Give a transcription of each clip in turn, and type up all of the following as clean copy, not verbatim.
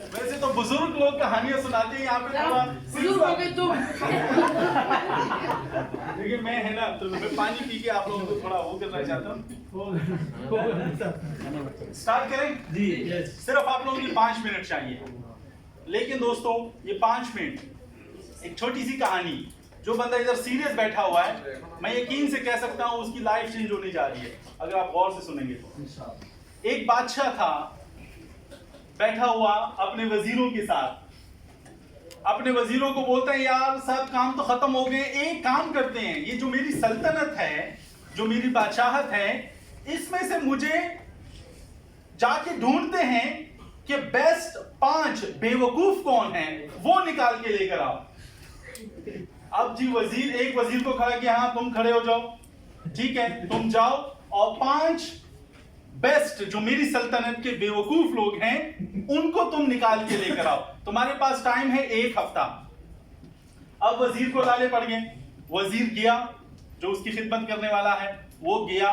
वैसे तो बुजुर्ग लोग कहानियां सुनाते हैं, यहाँ पे थोड़ा बुजुर्ग हो गए तुम। देखिए मैं है ना, तो मैं पानी पी के आप लोगों को थोड़ा वो करना चाहता हूँ। स्टार्ट करें जी। सिर्फ आप लोगों की 5 मिनट चाहिए, लेकिन दोस्तों ये 5 मिनट एक छोटी सी कहानी, जो बंदा इधर सीरियस बैठा हुआ है मैं यकीन से कह सकता हूँ उसकी लाइफ चेंज होने जा रही है अगर आप गौर से सुनेंगे तो। एक बादशाह था बैठा हुआ अपने वजीरों के साथ, अपने वजीरों को बोलता है यार सब काम तो खत्म हो गए, एक काम करते हैं, ये जो मेरी सल्तनत है, जो मेरी बादशाहत है, इसमें से मुझे जाके ढूंढते हैं कि बेस्ट 5 बेवकूफ कौन है, वो निकाल के लेकर आओ। अब जी एक वजीर को खड़ा किया, हाँ तुम खड़े हो जाओ, ठीक है तुम जाओ और 5 बेस्ट जो मेरी सल्तनत के बेवकूफ लोग हैं उनको तुम निकाल के लेकर आओ, तुम्हारे पास टाइम है 1 हफ्ता। अब वजीर को लाले पड़ गए, वजीर गया, जो उसकी खिदमत करने वाला है वो गया,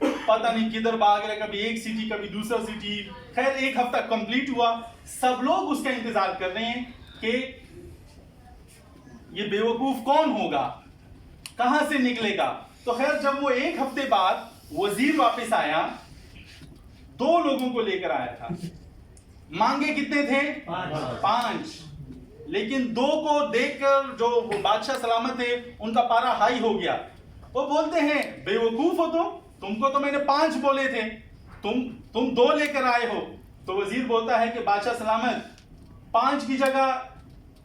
पता नहीं किधर भाग रहे, कभी एक सिटी कभी दूसरा सिटी, खैर 1 हफ्ता कंप्लीट हुआ। सब लोग उसका इंतजार कर रहे हैं कि ये बेवकूफ कौन होगा, कहां से निकलेगा। तो खैर जब वो 1 हफ्ते बाद वजीर वापस आया, 2 लोगों को लेकर आया था। मांगे कितने थे? 5। लेकिन 2 को देखकर जो वो बादशाह सलामत थे उनका पारा हाई हो गया। वो बोलते हैं बेवकूफ हो तुमको तो मैंने 5 बोले थे, तुम 2 लेकर आए हो। तो वजीर बोलता है कि बादशाह सलामत 5 की जगह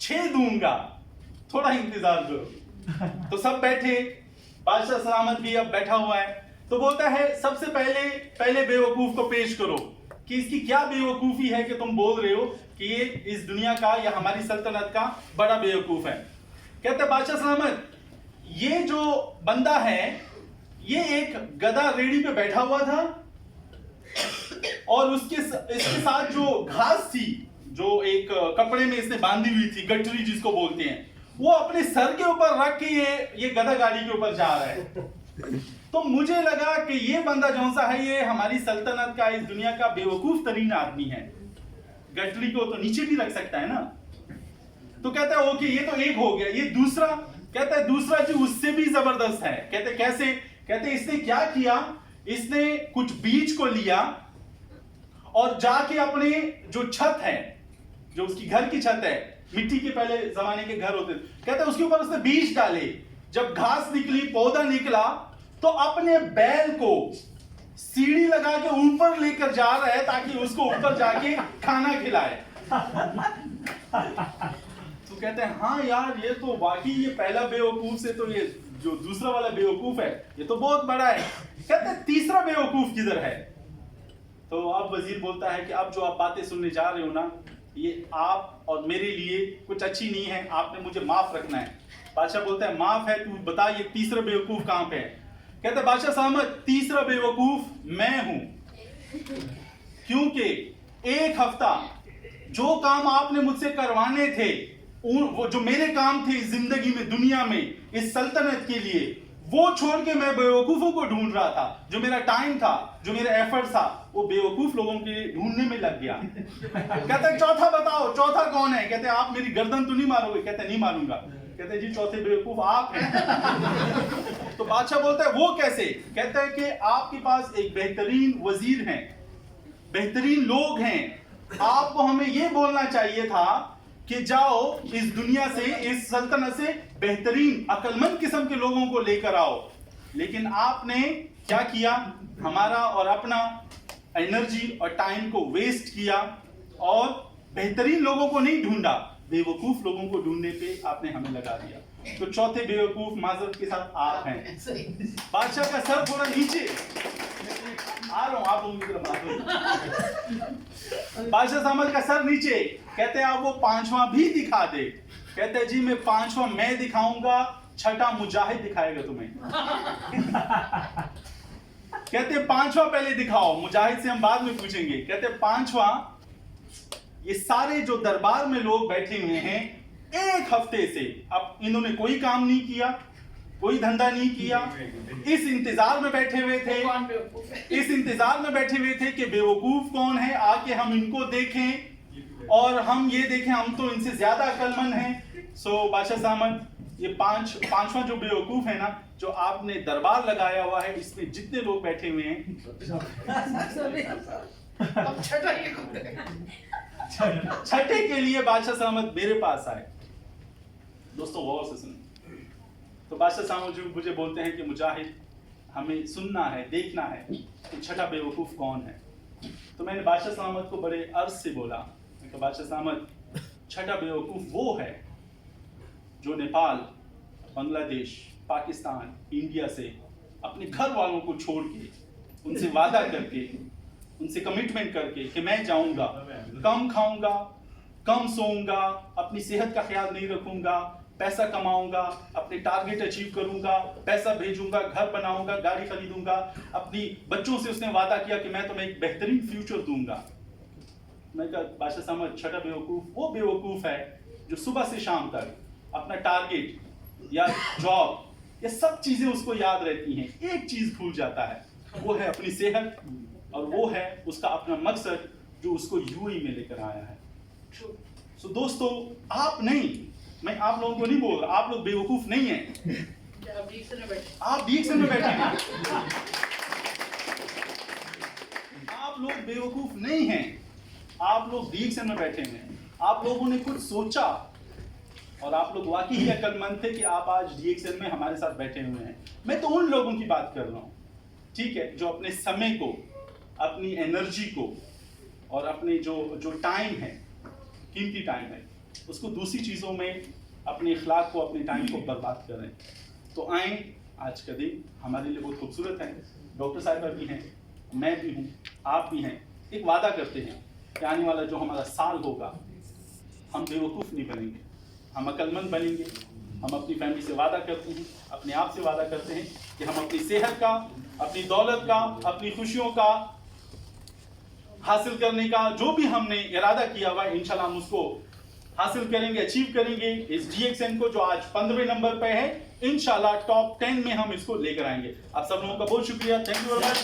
6 दूंगा, थोड़ा इंतजार करो। तो सब बैठे, बादशाह सलामत भी अब बैठा हुआ है। तो बोलता है सबसे पहले बेवकूफ को पेश करो कि इसकी क्या बेवकूफी है कि तुम बोल रहे हो कि ये इस दुनिया का या हमारी सल्तनत का बड़ा बेवकूफ है। कहते बादशाह सलामत ये जो बंदा है ये एक गधा रेडी पे बैठा हुआ था और इसके साथ जो घास थी, जो एक कपड़े में इसने बांधी हुई थी, गठरी जिसको बोलते हैं, वो अपने सर के ऊपर रख के ये गधा गाड़ी के ऊपर जा रहा है। तो मुझे लगा कि ये बंदा जो सा है ये हमारी सल्तनत का, इस दुनिया का बेवकूफ तरीन आदमी है, गठरी को तो नीचे भी रख सकता है ना। तो कहता है ओके ये तो एक हो गया, ये दूसरा, कहता है दूसरा जी उससे भी जबरदस्त है। कहते कैसे? कहते इसने क्या किया, इसने कुछ बीज को लिया और जाके अपने जो छत है, जो उसकी घर की छत है, मिट्टी के पहले जमाने के घर होते थे, कहते उसके ऊपर उसने बीज डाले, जब घास निकली, पौधा निकला, तो अपने बैल को सीढ़ी लगा के ऊपर लेकर जा रहा है ताकि उसको ऊपर जाके खाना खिलाए। तो कहते हैं हाँ यार ये तो वाकई ये पहला बेवकूफ से तो ये जो दूसरा वाला बेवकूफ है ये तो बहुत बड़ा है। कहते हैं तीसरा बेवकूफ किधर है? तो अब वजीर बोलता है कि अब जो आप बातें सुनने जा रहे हो ना, ये आप और मेरे लिए कुछ अच्छी नहीं है, आपने मुझे माफ रखना है। बादशाह बोलता है माफ है, तू बता ये तीसरा बेवकूफ कहां पे है? कहते बादशाह साहब तीसरा बेवकूफ मैं हूं, क्योंकि 1 हफ्ता जो काम आपने मुझसे करवाने थे, वो जो मेरे काम थे जिंदगी में, दुनिया में, इस सल्तनत के लिए, वो छोड़ के मैं बेवकूफों को ढूंढ रहा था। जो मेरा टाइम था, जो मेरा एफर्ट था, वो बेवकूफ लोगों के ढूंढने में लग गया। कहते चौथा बताओ, चौथा कौन है? कहते आप मेरी गर्दन तो नहीं मारोगे? कहते नहीं मारूंगा। कहते जी चौथे बेवकूफ आप हैं। तो बादशाह बोलता है वो कैसे? कहता है कि आपके पास एक बेहतरीन वजीर हैं, बेहतरीन लोग हैं, आपको हमें ये बोलना चाहिए था कि जाओ इस दुनिया से, इस सल्तनत से बेहतरीन अक्लमंद किस्म के लोगों को लेकर आओ। लेकिन आपने क्या किया? हमारा और अपना एनर्जी और टाइम को वेस्ट किया और बेहतरीन लोगों को नहीं ढूंढा, बेवकूफ लोगों को ढूंढने पे आपने हमें लगा दिया। तो चौथे बेवकूफ माजरत के साथ आप हैं। बादशाह का सर थोड़ा नीचे आ रहा हूं, आप लोगों की तरफ आ रहा हूं। बादशाह साहब का सर नीचे। कहते हैं आप वो 5वां भी दिखा दे। कहते हैं जी मैं 5वां मैं दिखाऊंगा, छठा मुजाहिद दिखाएगा तुम्हें। कहते हैं 5वां पहले दिखाओ, मुजाहिद से हम बाद में पूछेंगे। कहते हैं 5वां, ये सारे जो दरबार में लोग बैठे हुए हैं 1 हफ्ते से, अब इन्होंने कोई काम नहीं किया, कोई धंधा नहीं किया, इस इंतजार में बैठे हुए थे, इस इंतजार में बैठे हुए थे कि बेवकूफ कौन है, आके हम इनको देखें और हम ये देखें हम तो इनसे ज्यादा अक्लमंद हैं। सो बादशाह साहब, ये पांचवा जो बेवकूफ है ना, जो आपने दरबार लगाया हुआ है, इसमें जितने लोग बैठे हुए हैं, छठे के लिए बादशाह साहब मेरे पास आए। दोस्तों गौर से सुनिए। तो बादशाह साहब जो मुझे बोलते हैं कि मुजाहिद, हमें सुनना है, देखना है कि छठा बेवकूफ कौन है। तो मैंने बादशाह साहब को बड़े अर्ज से बोला कि बादशाह साहब, छठा बेवकूफ वो है जो नेपाल, बांग्लादेश, पाकिस्तान, इंडिया से अपने घर वालों को छोड़ के, उनसे वादा करके, उनसे कमिटमेंट करके कि मैं जाऊंगा, कम खाऊंगा, कम सोऊंगा, अपनी सेहत का ख्याल नहीं रखूंगा, पैसा कमाऊंगा, अपने टारगेट अचीव करूंगा, पैसा भेजूंगा, घर बनाऊंगा, गाड़ी खरीदूंगा, अपनी बच्चों से उसने वादा किया कि मैं तुम्हें एक बेहतरीन फ्यूचर दूंगा। मैं कहा बादशाह साहब, छठा बेवकूफ वो बेवकूफ है जो सुबह से शाम तक अपना टारगेट या जॉब या सब चीजें उसको याद रहती हैं, एक चीज भूल जाता है, वो है अपनी सेहत, और वो है उसका अपना मकसद जो उसको यूएई में लेकर आया है। सो दोस्तों, आप नहीं, मैं आप लोगों को नहीं बोल रहा, आप लोग बेवकूफ नहीं हैं, आप डीएक्सन में बैठे हैं। आप लोग बेवकूफ नहीं हैं, आप लोग डीएक्सन में बैठे हैं। आप लोगों ने कुछ सोचा और आप लोग वाकई ही अक्लमंद थे कि आप आज डीएक्सन में हमारे साथ बैठे हुए हैं। मैं तो उन लोगों की बात कर रहा हूँ, ठीक है, जो अपने समय को, अपनी एनर्जी को और अपने जो टाइम है, कीमती टाइम है, उसको दूसरी चीज़ों में, अपने इखलाक को, अपने टाइम को बर्बाद कर रहे हैं। तो आए, आज का दिन हमारे लिए बहुत खूबसूरत है। डॉक्टर साहिबा भी हैं, मैं भी हूँ, आप भी हैं। एक वादा करते हैं कि आने वाला जो हमारा साल होगा, हम बेवकूफ़ नहीं बनेंगे, हम अक्लमंद बनेंगे। हम अपनी फैमिली से वादा करते हैं, अपने आप से वादा करते हैं कि हम अपनी सेहत का, अपनी दौलत का, अपनी खुशियों का हासिल करने का जो भी हमने इरादा किया हुआ है, इंशाल्लाह हम उसको हासिल करेंगे, अचीव करेंगे। इस डीएक्सन को जो आज 15वें नंबर पे है, इंशाल्लाह टॉप 10 में हम इसको लेकर आएंगे। आप सब लोगों का बहुत शुक्रिया, थैंक यू वेरी मच।